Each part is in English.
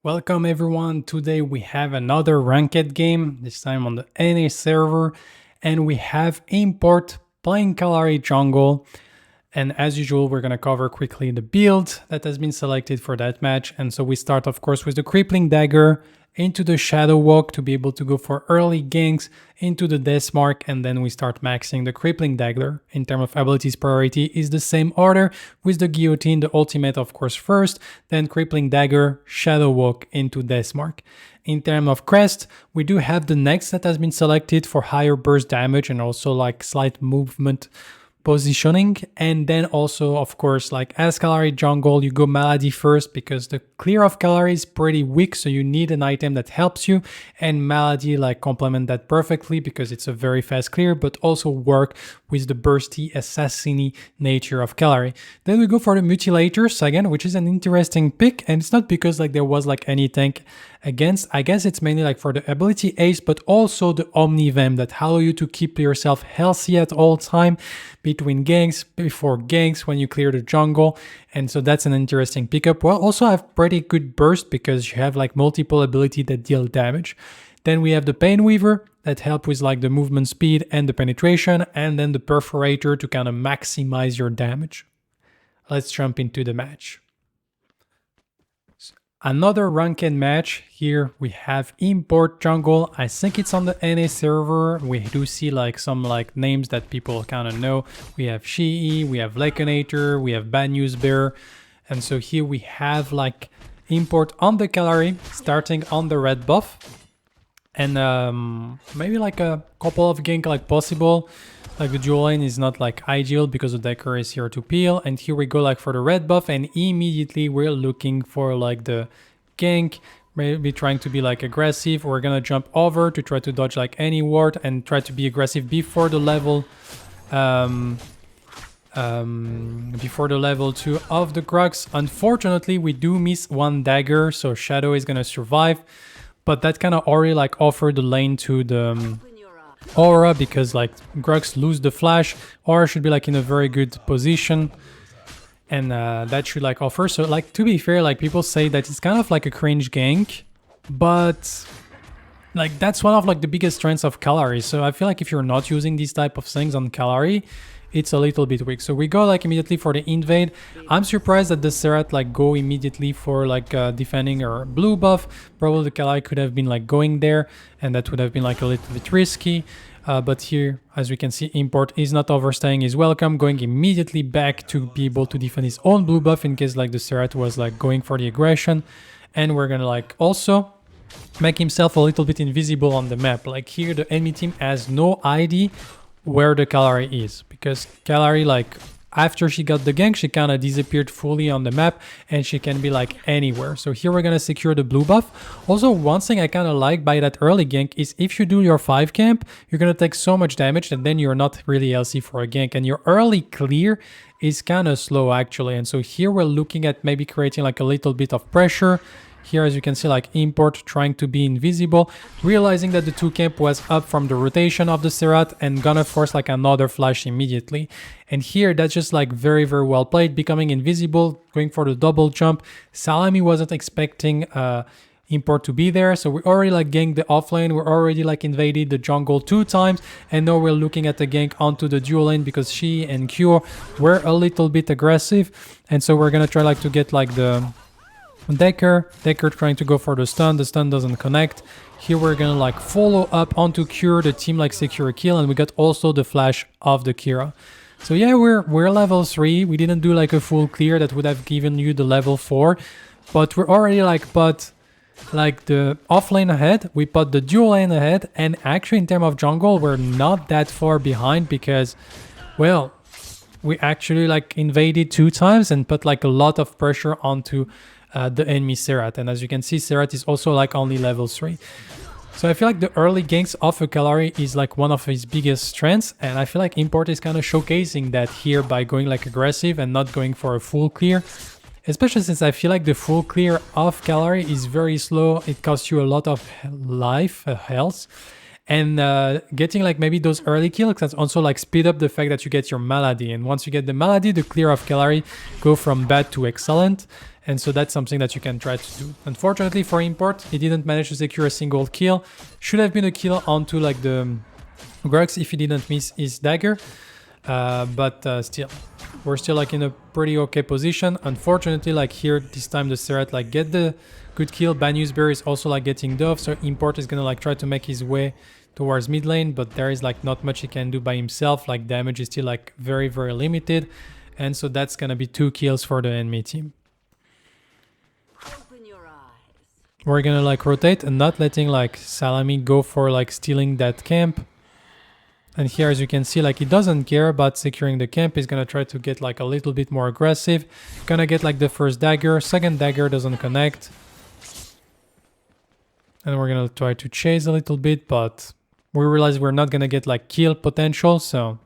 Welcome everyone. Today we have another ranked game, this time on the NA server, and we have Import playing Kallari jungle. And as usual, we're going to cover quickly the build that has been selected for that match. And so we start, of course, with the Crippling Dagger into the Shadow Walk to be able to go for early ganks into the Death Mark, and then we start maxing the Crippling Dagger. In terms of abilities, priority is the same order, with the Guillotine, the ultimate, of course, first, then Crippling Dagger, Shadow Walk into Death Mark. In terms of crest, we do have the next that has been selected for higher burst damage and also like slight movement positioning. And then also, of course, like as Kallari jungle, you go Malady first because the clear of Kallari is pretty weak, so you need an item that helps you, and Malady like complement that perfectly because it's a very fast clear, but also work with the bursty assassiny nature of Kallari. Then we go for the Mutilators again, which is an interesting pick, and it's not because like there was like any tank against. I guess it's mainly like for the ability ace, but also the Omnivem that allow you to keep yourself healthy at all time between ganks, before ganks, when you clear the jungle. And so that's an interesting pickup. Well, also have pretty good burst because you have like multiple ability that deal damage. Then we have the Pain Weaver that help with like the movement speed and the penetration, and then the Perforator to kind of maximize your damage. Let's jump into the match. Another ranked match. Here we have Import jungle. I think it's on the NA server. We do see like some like names that people kind of know. We have Shii, we have Leconator, we have Bad News Bear. And so here we have like Import on the Kallari, starting on the red buff. And maybe like a couple of gank like possible. Like the dual lane is not like ideal because the Decker is here to peel. And here we go like for the red buff, and immediately we're looking for like the gank, maybe trying to be like aggressive. We're gonna jump over to try to dodge like any ward and try to be aggressive before the level before the level 2 of the Grux. Unfortunately, we do miss one dagger, so Shadow is gonna survive. But that kind of already like offered the lane to the Aura, because like Grux lose the flash. Aura should be like in a very good position, and that should like offer. So like, to be fair, like people say that it's kind of like a cringe gank, but like that's one of like the biggest strengths of Kallari. So I feel like if you're not using these type of things on Kallari, it's a little bit weak. So we go like immediately for the invade. I'm surprised that the Serat like go immediately for like defending her blue buff. Probably the Kallari could have been like going there, and that would have been like a little bit risky. But here, as we can see, Import is not overstaying his welcome, going immediately back to be able to defend his own blue buff in case like the Serat was like going for the aggression. And we're gonna like also make himself a little bit invisible on the map. Like here, the enemy team has no ID where the Kallari is, because Kallari, like after she got the gank, she kind of disappeared fully on the map, and she can be like anywhere. So here we're gonna secure the blue buff. Also, one thing I kind of like by that early gank is if you do your 5 camp, you're gonna take so much damage that then you're not really healthy for a gank, and your early clear is kind of slow actually. And so here we're looking at maybe creating like a little bit of pressure. Here, as you can see, like Import trying to be invisible, realizing that the 2 camp was up from the rotation of the Serat, and gonna force like another flash immediately. And here, that's just like very, very well played, becoming invisible, going for the double jump. Salami wasn't expecting Import to be there, so we already like ganked the offlane. We're already like invaded the jungle 2 times, and now we're looking at the gank onto the dual lane because she and Cure were a little bit aggressive. And so we're gonna try like to get like the Decker trying to go for the stun doesn't connect. Here we're gonna like follow up onto Cure, the team like secure a kill, and we got also the flash of the Kira. So yeah, we're level 3. We didn't do like a full clear that would have given you the level 4, but we're already like put like the offlane ahead, we put the dual lane ahead, and actually in terms of jungle we're not that far behind because, well, we actually like invaded 2 times and put like a lot of pressure onto the enemy Serat. And as you can see, Serat is also like only level 3. So I feel like the early ganks of a Kallari is like one of his biggest strengths, and I feel like Import is kind of showcasing that here by going like aggressive and not going for a full clear. Especially since I feel like the full clear of Kallari is very slow. It costs you a lot of life, health. And getting like maybe those early kills can also like speed up the fact that you get your malady. And once you get the malady, the clear of Kallari go from bad to excellent. And so that's something that you can try to do. Unfortunately for Import, he didn't manage to secure a single kill. Should have been a kill onto like the Grux if he didn't miss his dagger. But still, we're still like in a pretty okay position. Unfortunately, like here, this time the Serath like get the good kill. Banusberry is also like getting Dove, so Import is gonna like try to make his way towards mid lane, but there is like not much he can do by himself. Like damage is still like very, very limited. And so that's gonna be 2 kills for the enemy team. We're gonna like rotate and not letting like Salami go for like stealing that camp. And here, as you can see, like he doesn't care about securing the camp. He's gonna try to get like a little bit more aggressive. Gonna get like the first dagger. Second dagger doesn't connect. And we're gonna try to chase a little bit, but we realize we're not gonna get like kill potential, so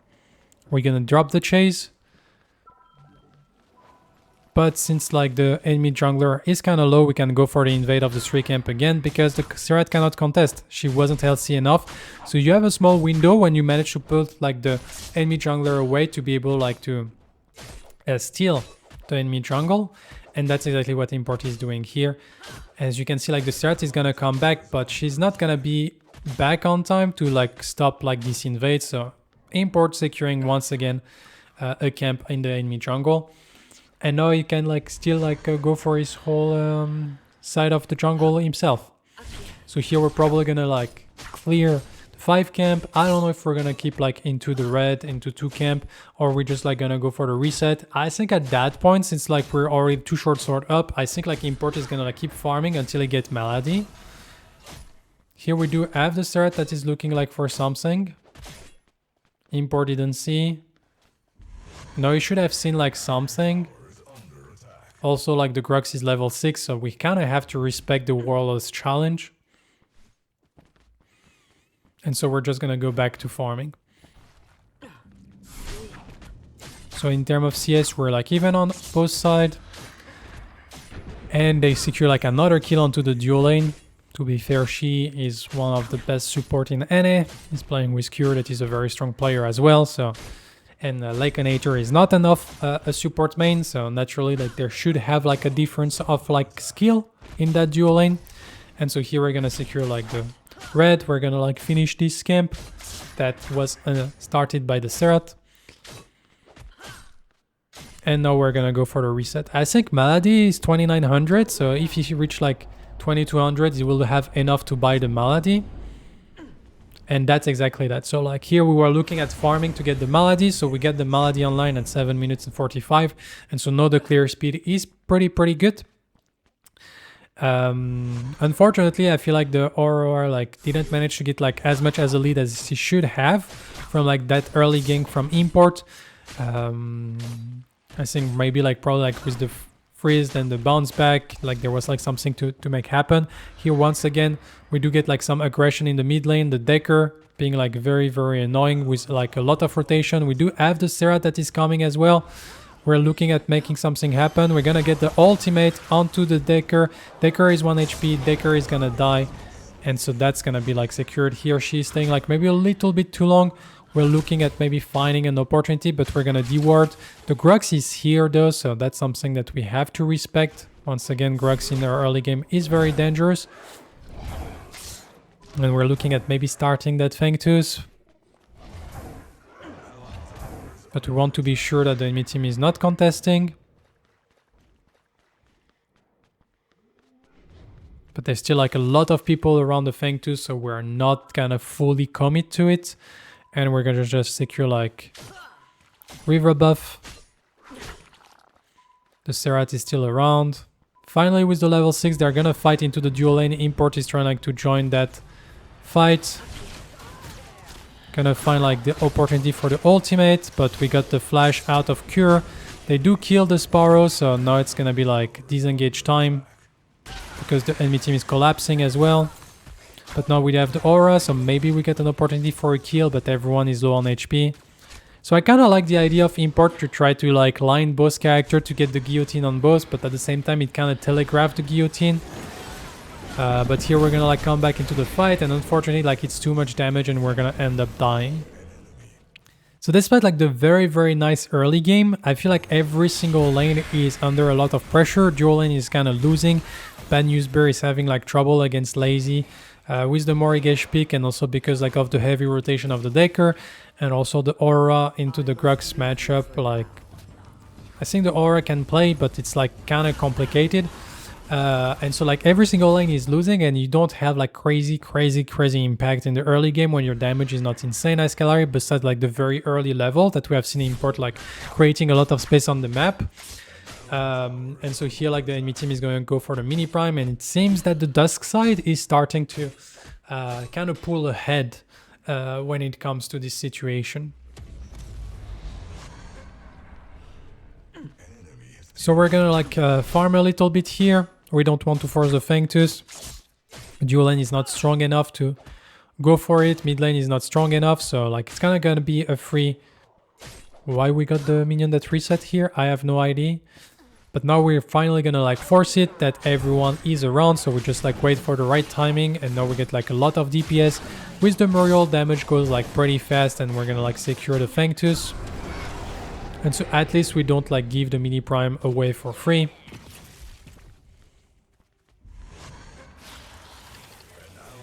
we're gonna drop the chase. But since like the enemy jungler is kind of low, we can go for the invade of the 3 camp again because the Serath cannot contest. She wasn't healthy enough. So you have a small window when you manage to put like the enemy jungler away to be able like to steal the enemy jungle. And that's exactly what Import is doing here. As you can see, like the Serath is gonna come back, but she's not gonna be back on time to like stop like this invade. So Import securing once again a camp in the enemy jungle. And now he can like still like go for his whole side of the jungle himself. So here we're probably gonna like clear the 5 camp. I don't know if we're gonna keep like into the red, into 2 camp, or we're just like gonna go for the reset. I think at that point, since like we're already 2 short sword up, I think like Import is gonna like keep farming until he gets Malady. Here we do have the Serath that is looking like for something. Import didn't see. No, he should have seen like something. Also, like the Grux is level 6, so we kind of have to respect the Warlord's challenge. And so we're just gonna go back to farming. So in terms of CS, we're like even on both sides. And they secure like another kill onto the dual lane. To be fair, she is one of the best support in NA. He's playing with Cure, that is a very strong player as well, so... And Lakenator is not enough a support main, so naturally like there should have like a difference of like skill in that dual lane. And so here we're gonna secure like the red. We're gonna like finish this camp that was started by the Serath. And now we're gonna go for the reset. I think Malady is 2900, so if he reach like 2200, he will have enough to buy the Malady. And that's exactly that. So like here we were looking at farming to get the Malady. So we get the Malady online at 7 minutes and 45. And so now the clear speed is pretty good. Unfortunately, I feel like the Aurora like didn't manage to get like as much as a lead as he should have from like that early gank from Import. I think maybe like probably like with the freeze, then the bounce back, like there was like something to make happen. Here once again, we do get like some aggression in the mid lane, the Decker being like very annoying with like a lot of rotation. We do have the Serath that is coming as well. We're looking at making something happen. We're gonna get the ultimate onto the Decker. Decker is 1 HP, Decker is gonna die. And so that's gonna be like secured here. She's staying like maybe a little bit too long. We're looking at maybe finding an opportunity, but we're gonna deward. The Grux is here though, so that's something that we have to respect. Once again, Grux in our early game is very dangerous. And we're looking at maybe starting that Fang Tooth. But we want to be sure that the enemy team is not contesting. But there's still like a lot of people around the Fang Tooth, so we're not gonna fully commit to it. And we're gonna just secure like River buff. The Serath is still around. Finally, with the level 6, they're gonna fight into the dual lane. Import is trying like to join that fight. Gonna find like the opportunity for the ultimate, but we got the flash out of Cure. They do kill the Sparrow, so now it's gonna be like disengage time because the enemy team is collapsing as well. But now we have the Aura, so maybe we get an opportunity for a kill, but everyone is low on HP. So I kind of like the idea of Import to try to like line both characters to get the guillotine on both, but at the same time it kind of telegraphed the guillotine. But here we're gonna like come back into the fight, and unfortunately like it's too much damage and we're gonna end up dying. So despite like the very nice early game, I feel like every single lane is under a lot of pressure. Dual lane is kind of losing. Bad News Bear is having like trouble against Lazy with the Morigesh pick, and also because like of the heavy rotation of the Decker and also the Aura into the Grux matchup. Like I think the Aura can play, but it's like kind of complicated. And so like every single lane is losing, and you don't have like crazy impact in the early game when your damage is not insane as Kallari, besides like the very early level that we have seen Import like creating a lot of space on the map. And so here like the enemy team is going to go for the mini prime, and it seems that the Dusk side is starting to kind of pull ahead when it comes to this situation. So we're gonna like farm a little bit here. We don't want to force the Fangtus. Dual lane is not strong enough to go for it. Mid lane is not strong enough, so like it's kind of gonna be a free. Why we got the minion that reset here, I have no idea. But now we're finally gonna like force it that everyone is around, so we just like wait for the right timing, and now we get like a lot of DPS. With the Muriel, damage goes like pretty fast, and we're gonna like secure the Fangtus. And so at least we don't like give the mini prime away for free.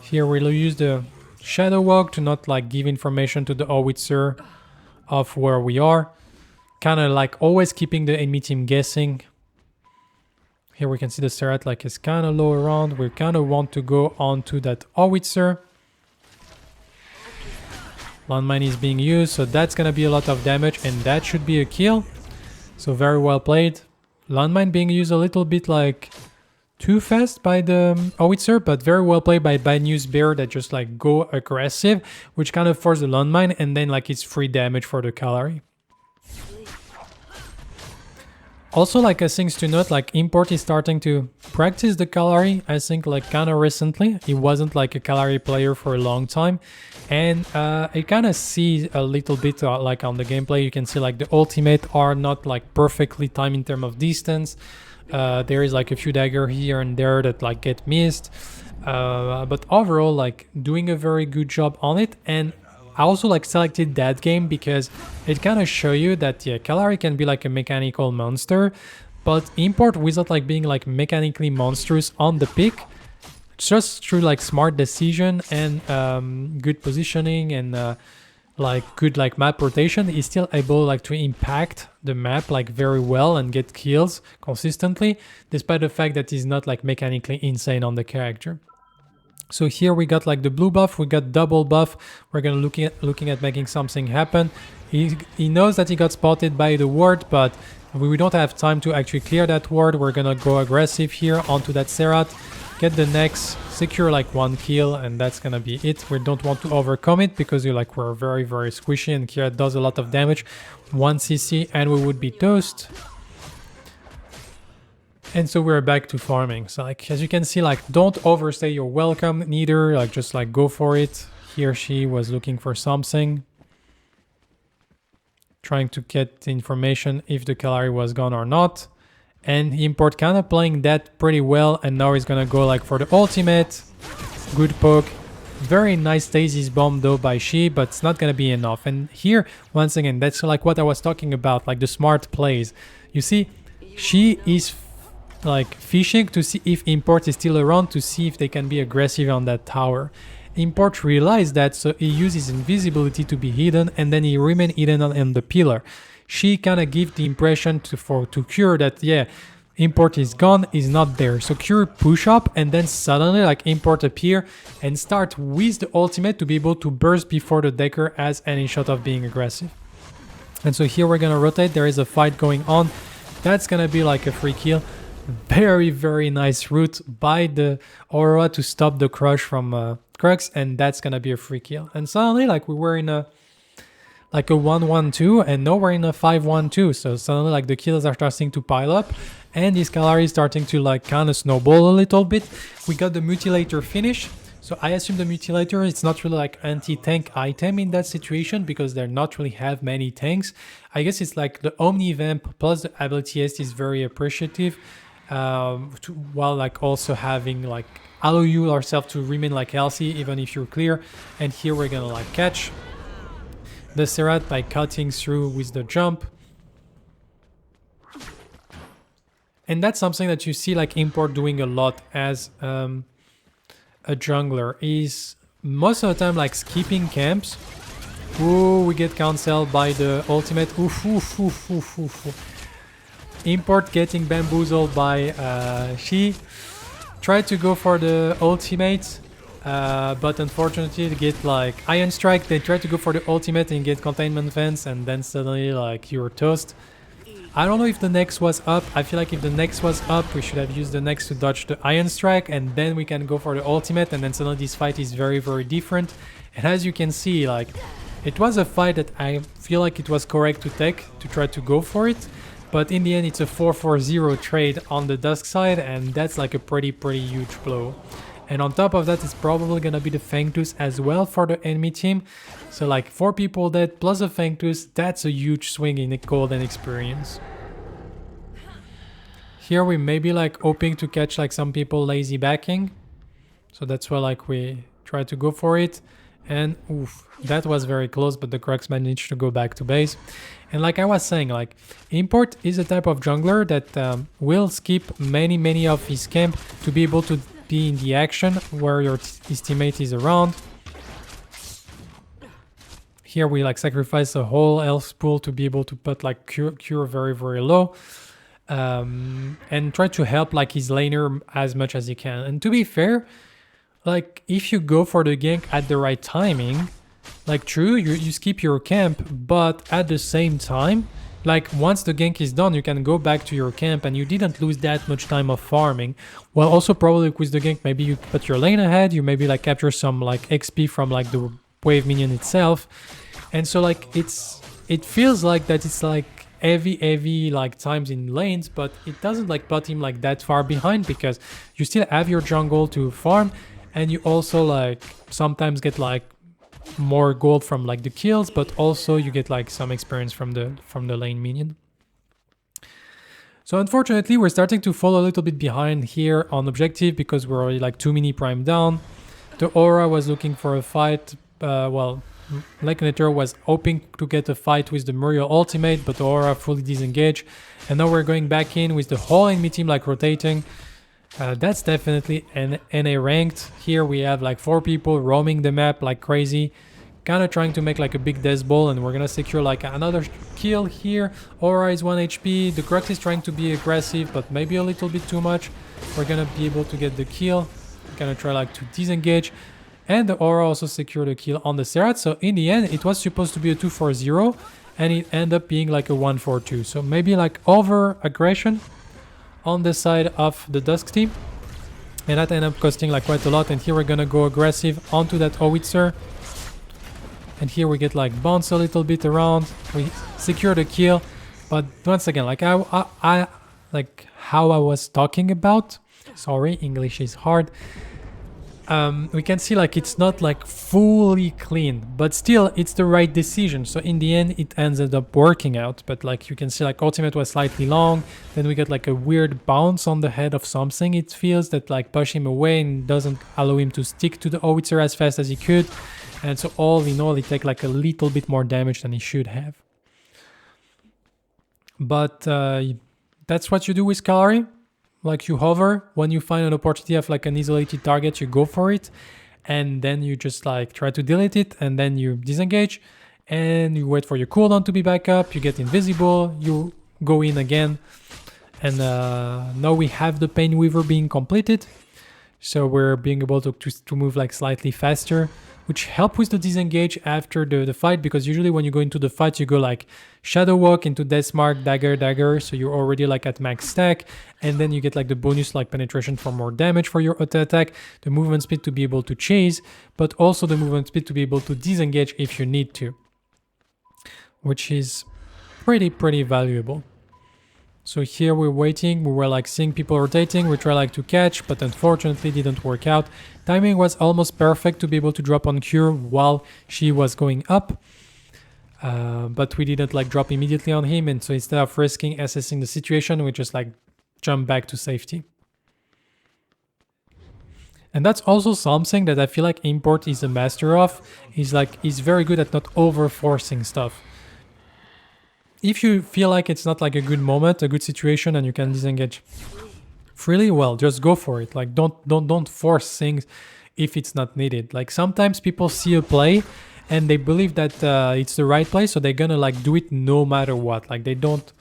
Here we'll use the Shadow Walk to not like give information to the Howitzer of where we are. Kind of like always keeping the enemy team guessing. Here we can see the Serrat like is kind of low around. We kind of want to go onto that Howitzer. Landmine is being used, so that's gonna be a lot of damage, and that should be a kill. So very well played. Landmine being used a little bit like too fast by the Howitzer, but very well played by Bad News Bear that just like go aggressive, which kind of forced the landmine, and then like it's free damage for the Kallari. Also, like things to note, like Import is starting to practice the Kallari, I think like kind of recently. He wasn't like a Kallari player for a long time, and you kind of see a little bit like on the gameplay, you can see like the ultimate are not like perfectly timed in terms of distance. There is like a few dagger here and there that like get missed, but overall like doing a very good job on it. And I also like selected that game because it kind of show you that yeah, Kallari can be like a mechanical monster, but Import without like being like mechanically monstrous on the pick, just through like smart decision and good positioning and like good like map rotation, is still able like to impact the map like very well and get kills consistently, despite the fact that he's not like mechanically insane on the character. So here we got like the blue buff, we got double buff. We're gonna looking at making something happen. He knows that he got spotted by the ward, but we don't have time to actually clear that ward. We're gonna go aggressive here onto that Serrat, get the next, secure like one kill, and that's gonna be it. We don't want to overcome it because we're very squishy, and Kira does a lot of damage. 1 CC and we would be toast. And so we're back to farming. So like as you can see, like don't overstay your welcome neither, like just like go for it. He or she was looking for something, trying to get the information if the Kallari was gone or not. And Import kind of playing that pretty well, and now he's gonna go like for the ultimate. Good poke. Very nice Stasis bomb though by She, but it's not gonna be enough. And here, once again, that's like what I was talking about, like the smart plays. You see, She is like fishing to see if Import is still around, to see if they can be aggressive on that tower. Import realized that, so he uses invisibility to be hidden, and then he remain hidden on the pillar. She kind of give the impression to Cure that yeah, Import is gone, is not there. So Cure push up, and then suddenly like Import appear and start with the ultimate to be able to burst before the Decker has any shot of being aggressive. And so here we're gonna rotate. There is a fight going on. That's gonna be like a free kill. Very nice route by the Aura to stop the crush from Crux, and that's gonna be a free kill. And suddenly like we were in a like a 1-1-2, and now we're in a 5-1-2. So suddenly like the kills are starting to pile up, and this Kallari is starting to like kind of snowball a little bit. We got the Mutilator finish. So I assume the Mutilator, it's not really like anti-tank item in that situation because they not really have many tanks. I guess it's like the Omni Vamp plus the ability S is very appreciative. While like also having like allow you yourself to remain like healthy even if you're clear. And here we're gonna like catch, the Serat by cutting through with the jump. And that's something that you see like Import doing a lot as a jungler, is most of the time like skipping camps. Ooh, we get cancelled by the ultimate. Oof, oof, oof, oof, oof, oof. Import getting bamboozled by she tried to go for the ultimate, but unfortunately they get like Iron Strike. They try to go for the ultimate and get containment fence, and then suddenly like you're toast. I don't know if the next was up. I feel like if the next was up, we should have used the next to dodge the Iron Strike, and then we can go for the ultimate, and then suddenly this fight is very, very different. And as you can see, like, it was a fight that I feel like it was correct to take, to try to go for it. But in the end, it's a 4-4-0 trade on the Dusk side, and that's like a pretty huge blow. And on top of that, it's probably gonna be the Fangtooth as well for the enemy team. So like 4 people dead plus a Fangtooth, that's a huge swing in the golden experience. Here we may be like hoping to catch like some people lazy backing. So that's why like we try to go for it. And oof, that was very close, but the Crux managed to go back to base. And like I was saying, like Import is a type of jungler that will skip many of his camp to be able to be in the action where his teammate is around. Here we like sacrifice a whole health pool to be able to put like cure very low, and try to help like his laner as much as he can. And to be fair, like if you go for the gank at the right timing, like true, you skip your camp, but at the same time, like once the gank is done, you can go back to your camp and you didn't lose that much time of farming. Well, also probably with the gank, maybe you put your lane ahead, you maybe like capture some like XP from like the wave minion itself. And so like it feels like that it's like heavy like times in lanes, but it doesn't like put him like that far behind because you still have your jungle to farm, and you also like sometimes get like more gold from like the kills, but also you get like some experience from the lane minion. So unfortunately we're starting to fall a little bit behind here on objective because we're already like 2 mini prime down. The Aura was looking for a fight, well, Lekinator was hoping to get a fight with the Muriel ultimate, but the Aura fully disengaged, and now we're going back in with the whole enemy team like rotating. That's definitely an NA ranked. Here we have like 4 people roaming the map like crazy, kind of trying to make like a big death ball, and we're gonna secure like another kill here. Aura is 1 HP, the Crux is trying to be aggressive, but maybe a little bit too much. We're gonna be able to get the kill. Gonna try like to disengage, and the Aura also secured a kill on the Serat. So in the end it was supposed to be a 2-4-0, and it ended up being like a 1-4-2. So maybe like over aggression on the side of the Dusk team, and that ended up costing like quite a lot. And here we're gonna go aggressive onto that Howitzer, and here we get like bounce a little bit around. We secure the kill, but once again, like I like how I was talking about, sorry, English is hard. We can see like it's not like fully clean, but still it's the right decision. So in the end it ended up working out, but like you can see like ultimate was slightly long, then we get like a weird bounce on the head of something, it feels, that like push him away and doesn't allow him to stick to the Howitzer as fast as he could. And so all in all he take like a little bit more damage than he should have. But that's what you do with Kallari. Like you hover, when you find an opportunity of like an isolated target, you go for it, and then you just like try to delete it, and then you disengage, and you wait for your cooldown to be back up, you get invisible, you go in again, and now we have the Pain Weaver being completed, so we're being able to move like slightly faster, which help with the disengage after the fight, because usually when you go into the fight you go like Shadow Walk into Deathmark, dagger, so you're already like at max stack, and then you get like the bonus like penetration for more damage for your auto attack, the movement speed to be able to chase, but also the movement speed to be able to disengage if you need to, which is pretty valuable. So here we're waiting, we were like seeing people rotating, we try like to catch, but unfortunately didn't work out. Timing was almost perfect to be able to drop on Cure while she was going up, but we didn't like drop immediately on him, and so instead of risking assessing the situation, we just like jump back to safety. And that's also something that I feel like Import is a master of. He's very good at not over forcing stuff. If you feel like it's not like a good moment, a good situation, and you can disengage freely, well, just go for it. Like don't force things if it's not needed. Like sometimes people see a play and they believe that it's the right play, so they're gonna like do it no matter what. Like they don't.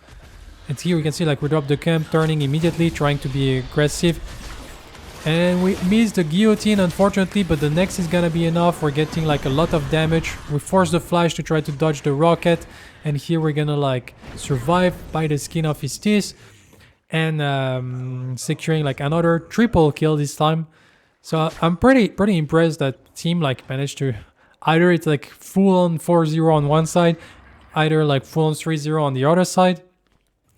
And here we can see like we drop the camp, turning immediately, trying to be aggressive. And we missed the guillotine, unfortunately, but the next is gonna be enough. We're getting like a lot of damage. We force the flash to try to dodge the rocket, and here we're gonna like survive by the skin of his teeth and securing like another triple kill this time. So I'm pretty impressed that team like managed to either it's like full on 4-0 on one side, either like full on 3-0 on the other side.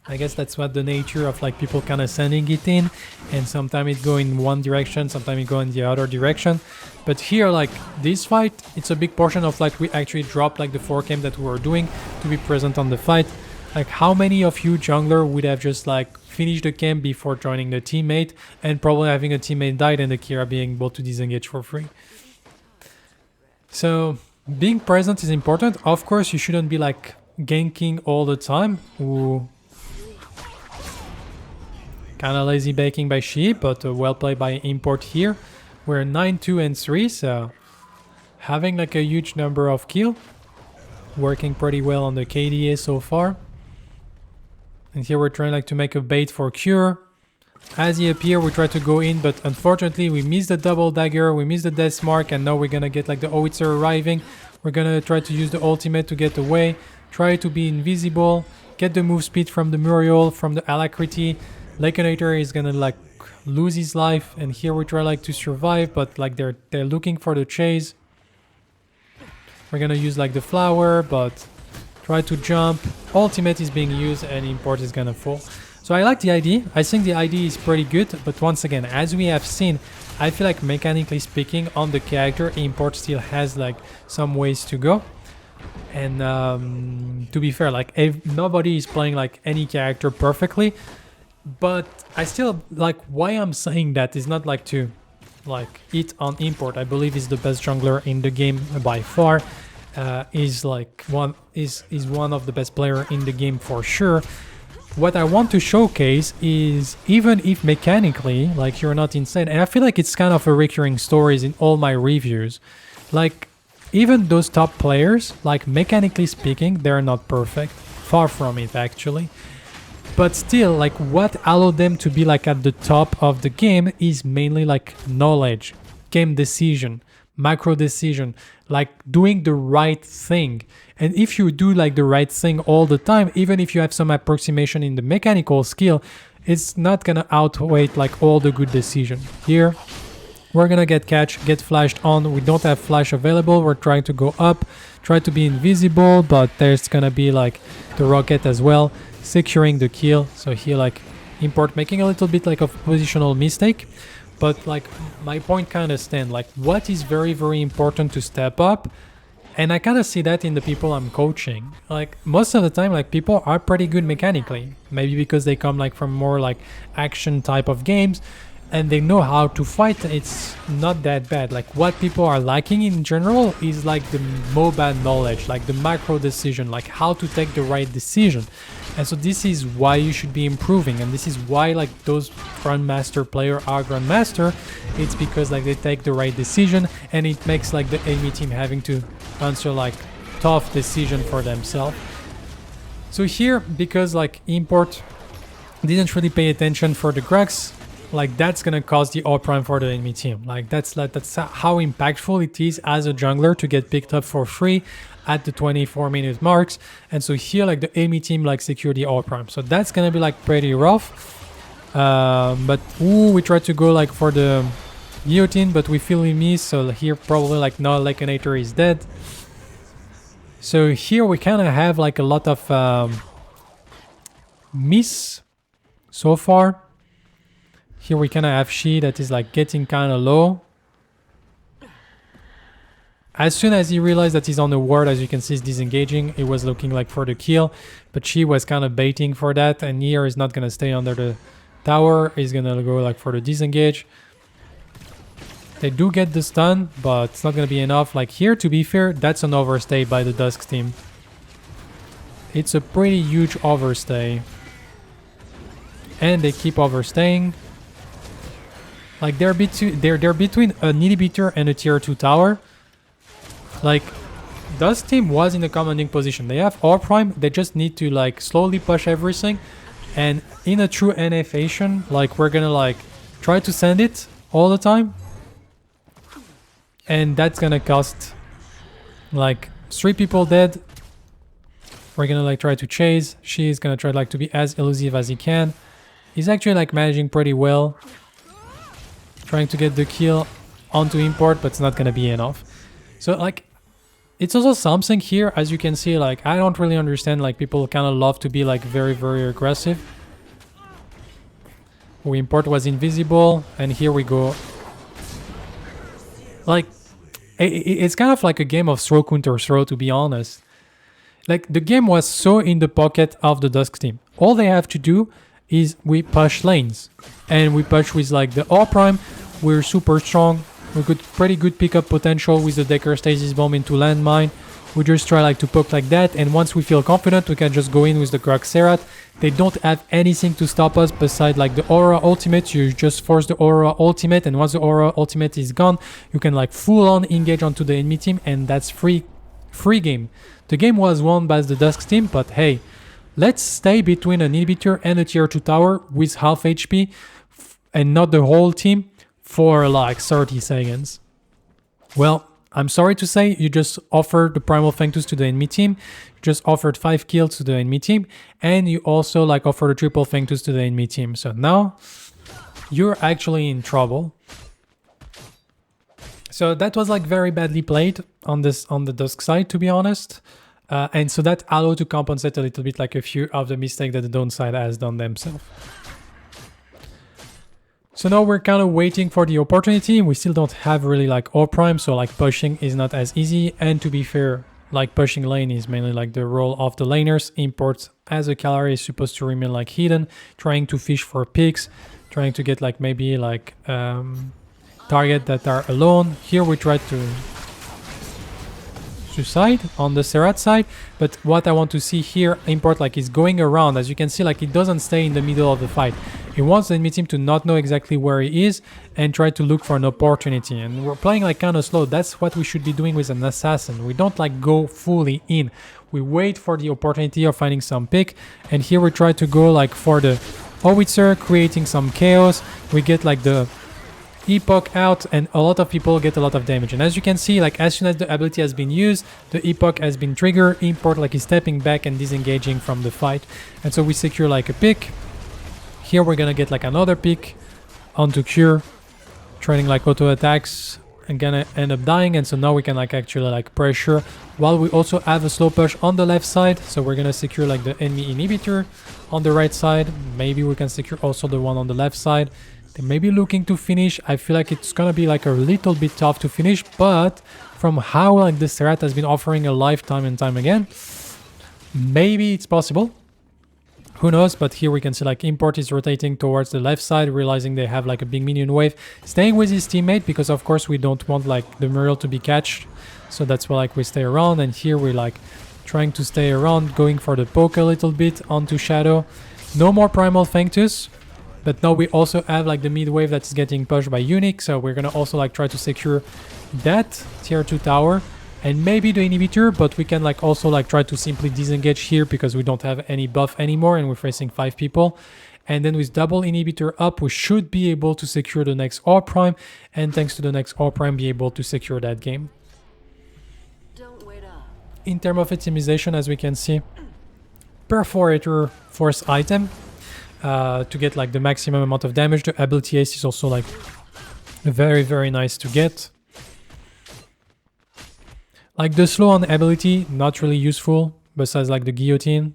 I guess that's what the nature of like people kind of sending it in, and sometimes it go in one direction, sometimes it go in the other direction. But here, like this fight, it's a big portion of like we actually dropped like the 4 camp that we were doing to be present on the fight. Like how many of you jungler would have just like finished the camp before joining the teammate and probably having a teammate died and the Kira being able to disengage for free? So being present is important. Of course, you shouldn't be like ganking all the time. Ooh. Kind of lazy baking by She, but well played by Import here. We're 9-2 and 3, so having like a huge number of kills. Working pretty well on the KDA so far. And here we're trying like to make a bait for Cure. As he appears, we try to go in, but unfortunately we missed the double dagger, we missed the death mark, and now we're gonna get like the howitzer arriving. We're gonna try to use the ultimate to get away, try to be invisible, get the move speed from the Muriel, from the Alacrity. Laconator is gonna like lose his life, and here we try like to survive, but like they're looking for the chase. We're gonna use like the flower, but try to jump. Ultimate is being used and Import is gonna fall. So I like the ID. I think the ID is pretty good, but once again, as we have seen, I feel like mechanically speaking on the character, Import still has like some ways to go. And to be fair, like if nobody is playing like any character perfectly. But I still like why I'm saying that is not like to like eat on Import. I believe he's the best jungler in the game by far. Is one of the best player in the game for sure. What I want to showcase is even if mechanically like you're not insane, and I feel like it's kind of a recurring stories in all my reviews. Like even those top players, like mechanically speaking, they're not perfect. Far from it actually. But still, like what allowed them to be like at the top of the game is mainly like knowledge, game decision, macro decision, like doing the right thing. And if you do like the right thing all the time, even if you have some approximation in the mechanical skill, it's not gonna outweigh like all the good decision. Here, we're gonna get flashed on. We don't have flash available. We're trying to go up, try to be invisible, but there's gonna be like the rocket as well. Securing the kill. So here like Import making a little bit like of positional mistake, but like my point kind of stand. Like what is very important to step up, and I kind of see that in the people I'm coaching. Like most of the time like people are pretty good mechanically, maybe because they come like from more like action type of games and they know how to fight. It's not that bad. Like what people are lacking in general is like the MOBA knowledge, like the macro decision, like how to take the right decision. And so this is why you should be improving, and this is why like those Grandmaster player are Grandmaster. It's because like they take the right decision, and it makes like the enemy team having to answer like tough decision for themselves. So here, because like Import didn't really pay attention for the Grux, like that's gonna cause the all prime for the enemy team. Like that's how impactful it is as a jungler to get picked up for free at the 24-minute marks. And so here like the enemy team like secure the all prime, so that's gonna be like pretty rough. But we try to go like for the guillotine, but we feel we miss. So here probably like now Laconator is dead. So here we kind of have like a lot of miss so far. Here we kind of have She that is like getting kind of low. As soon as he realized that he's on the ward, as you can see, he's disengaging. He was looking like for the kill, but She was kind of baiting for that. And here is not going to stay under the tower. He's going to go like for the disengage. They do get the stun, but it's not gonna be enough. Like here, to be fair, that's an overstay by the Dusk team. It's a pretty huge overstay. And they keep overstaying. Like they're between an inhibitor and a tier 2 tower. Like Dusk team was in a commanding position. They have Orb Prime, they just need to like slowly push everything. And in a true NA fashion, like we're gonna like try to send it all the time. And that's gonna cost like 3 people dead. We're gonna like try to chase. She's gonna try like to be as elusive as he can. He's actually like managing pretty well. Trying to get the kill onto import, but it's not gonna be enough. So like it's also something here, as you can see, like I don't really understand, like people kind of love to be like very aggressive. We import was invisible, and here we go. Like it's kind of like a game of throw counter throw, to be honest. Like the game was so in the pocket of the Dusk team. All they have to do is we push lanes, and we push with like the Orb Prime. We're super strong. We got pretty good pickup potential with the Decker Stasis Bomb into Landmine. We just try like to poke like that, and once we feel confident, we can just go in with the Grog Serat. They don't have anything to stop us beside like the Aura ultimate. You just force the Aura ultimate, and once the Aura ultimate is gone, you can like full on engage onto the enemy team, and that's free game. The game was won by the Dusk team, but hey, let's stay between an inhibitor and a tier 2 tower with half HP and not the whole team for like 30 seconds. Well, I'm sorry to say, you just offered the Primal Fangtus to the enemy team, you just offered 5 kills to the enemy team, and you also like offered a triple Fangtus to the enemy team. So now you're actually in trouble. So that was like very badly played on the Dusk side, to be honest. And so that allowed to compensate a little bit like a few of the mistakes that the Dawn side has done themselves. So now we're kind of waiting for the opportunity. We still don't have really like Orb Prime, so like pushing is not as easy. And to be fair, like pushing lane is mainly like the role of the laners. Import as a Kallari is supposed to remain like hidden, trying to fish for picks, trying to get like maybe like target that are alone. Here we try to suicide on the Serat side, but what I want to see here, import like is going around. As you can see, like it doesn't stay in the middle of the fight. He wants the enemy team to not know exactly where he is and try to look for an opportunity. And we're playing like kind of slow. That's what we should be doing with an assassin. We don't like go fully in. We wait for the opportunity of finding some pick, and here we try to go like for the howitzer, creating some chaos. We get like the Epoch out, and a lot of people get a lot of damage. And as you can see, like as soon as the ability has been used, the Epoch has been triggered, import like is stepping back and disengaging from the fight. And so we secure like a pick. Here we're gonna get like another pick onto cure, training like auto attacks, and gonna end up dying. And so now we can like actually like pressure, while we also have a slow push on the left side. So we're gonna secure like the enemy inhibitor on the right side. Maybe we can secure also the one on the left side. They may be looking to finish. I feel like it's gonna be like a little bit tough to finish, but from how like the Serat has been offering a lifetime and time again, maybe it's possible. Who knows? But here we can see like import is rotating towards the left side, realizing they have like a big minion wave, staying with his teammate because of course we don't want like the Muriel to be catched. So that's why like we stay around, and here we're like trying to stay around, going for the poke a little bit onto Shadow. No more Primal Fangtus. But now we also have like the mid wave that's getting pushed by Unique, so we're gonna also like try to secure that tier 2 tower and maybe the inhibitor, but we can like also like try to simply disengage here because we don't have any buff anymore and we're facing 5 people. And then with double inhibitor up, we should be able to secure the next Orb Prime, and thanks to the next Orb Prime be able to secure that game. In terms of optimization, as we can see, Perforator force item. To get like the maximum amount of damage. The ability ace is also like very nice to get. Like the slow on ability, not really useful besides like the guillotine.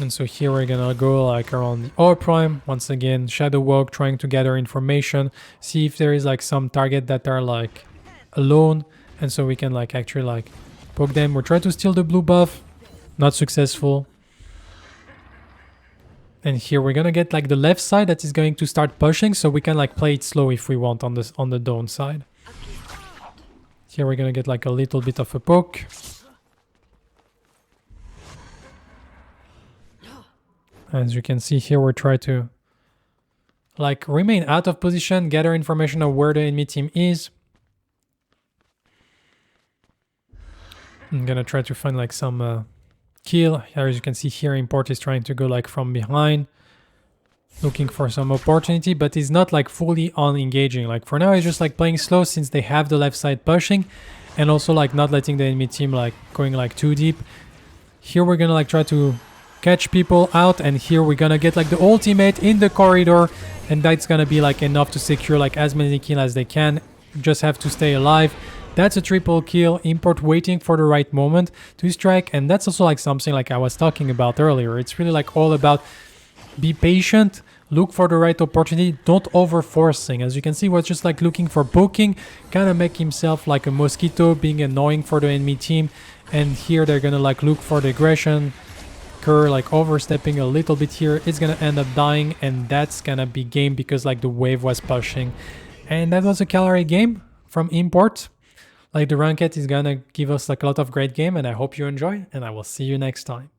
And so here we're gonna go like around the Orb Prime. Once again, Shadow Walk, trying to gather information, see if there is like some target that are like alone, and so we can like actually like poke them. We're trying to steal the blue buff, not successful. And here we're gonna get like the left side that is going to start pushing, so we can like play it slow if we want on this on the dawn side. Here we're gonna get like a little bit of a poke. As you can see here, we're trying to like remain out of position, gather information of where the enemy team is. I'm gonna try to find like some kill. As you can see here, Import is trying to go like from behind, looking for some opportunity, but he's not like fully on engaging. Like for now, he's just like playing slow since they have the left side pushing, and also like not letting the enemy team like going like too deep. Here we're gonna like try to catch people out, and here we're gonna get like the ultimate in the corridor, and that's gonna be like enough to secure like as many kills as they can. Just have to stay alive. That's a triple kill. Import waiting for the right moment to strike, and that's also like something like I was talking about earlier. It's really like all about be patient, look for the right opportunity, don't over forcing. As you can see, was just like looking for poking, kind of make himself like a mosquito, being annoying for the enemy team. And here they're gonna like look for the aggression. Kerr like overstepping a little bit here, it's gonna end up dying, and that's gonna be game because like the wave was pushing. And that was a Kallari game from Import. Like the ranked is gonna give us like a lot of great game, and I hope you enjoy, and I will see you next time.